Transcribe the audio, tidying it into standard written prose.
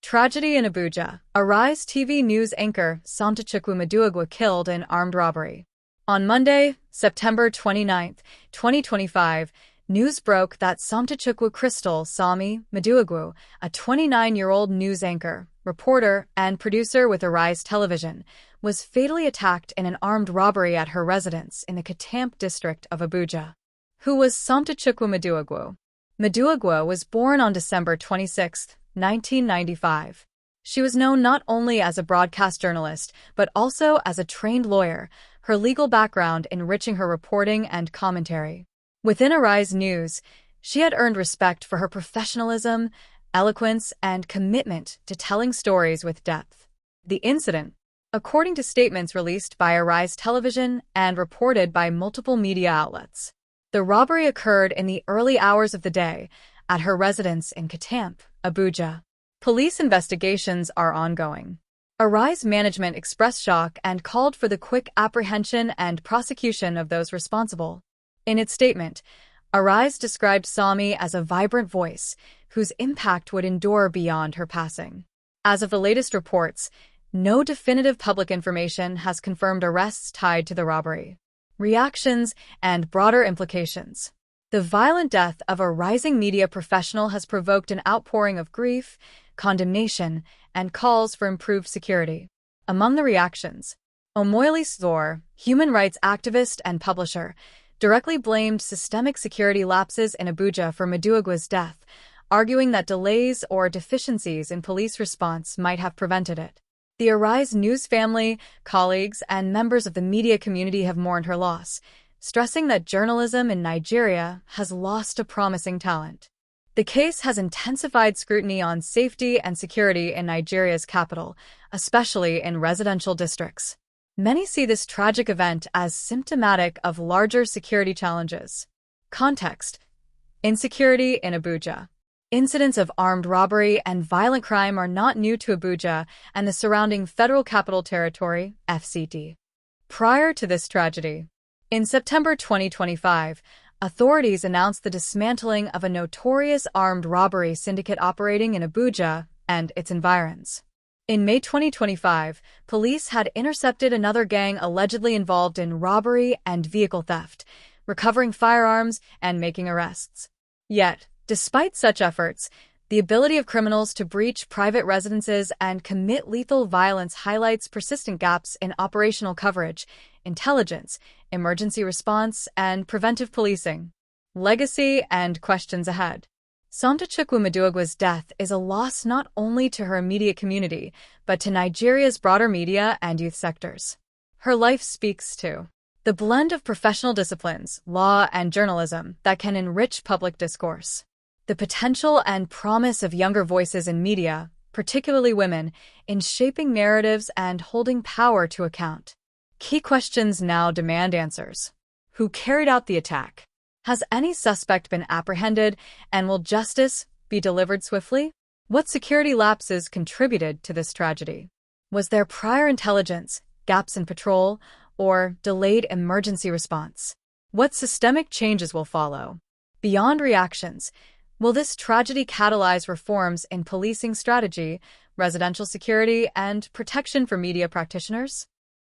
Tragedy in Abuja. Arise TV news anchor Somtochukwu Maduagwu killed in armed robbery. On Monday, September 29, 2025, news broke that Somtochukwu Crystal Sami Maduagwu, a 29-year-old news anchor, reporter, and producer with Arise Television, was fatally attacked in an armed robbery at her residence in the Katamp district of Abuja. Who was Somtochukwu Maduagwu? Maduagwu was born on December 26, 1995. She was known not only as a broadcast journalist, but also as a trained lawyer, her legal background enriching her reporting and commentary. Within Arise News, she had earned respect for her professionalism, eloquence, and commitment to telling stories with depth. The incident, according to statements released by Arise Television and reported by multiple media outlets. The robbery occurred in the early hours of the day at her residence in Katamp, Abuja. Police investigations are ongoing. Arise management expressed shock and called for the quick apprehension and prosecution of those responsible. In its statement, Arise described Sami as a vibrant voice whose impact would endure beyond her passing. As of the latest reports, no definitive public information has confirmed arrests tied to the robbery. Reactions and broader implications. The violent death of a rising media professional has provoked an outpouring of grief, condemnation, and calls for improved security. Among the reactions, Omoyele Sowore, human rights activist and publisher, directly blamed systemic security lapses in Abuja for Maduagwu's death, arguing that delays or deficiencies in police response might have prevented it. The Arise News family, colleagues, and members of the media community have mourned her loss, stressing that journalism in Nigeria has lost a promising talent. The case has intensified scrutiny on safety and security in Nigeria's capital, especially in residential districts. Many see this tragic event as symptomatic of larger security challenges. Context: insecurity in Abuja. Incidents of armed robbery and violent crime are not new to Abuja and the surrounding Federal Capital Territory, FCT. Prior to this tragedy, in September 2025, authorities announced the dismantling of a notorious armed robbery syndicate operating in Abuja and its environs. In May 2025, police had intercepted another gang allegedly involved in robbery and vehicle theft, recovering firearms and making arrests. Yet, despite such efforts, the ability of criminals to breach private residences and commit lethal violence highlights persistent gaps in operational coverage, intelligence, emergency response, and preventive policing. Legacy and questions ahead. Somtochukwu Maduagwu's death is a loss not only to her immediate community, but to Nigeria's broader media and youth sectors. Her life speaks to the blend of professional disciplines, law, and journalism that can enrich public discourse. The potential and promise of younger voices in media, particularly women, in shaping narratives and holding power to account. Key questions now demand answers. Who carried out the attack? Has any suspect been apprehended, and will justice be delivered swiftly? What security lapses contributed to this tragedy? Was there prior intelligence, gaps in patrol, or delayed emergency response? What systemic changes will follow? Beyond reactions, will this tragedy catalyze reforms in policing strategy, residential security, and protection for media practitioners?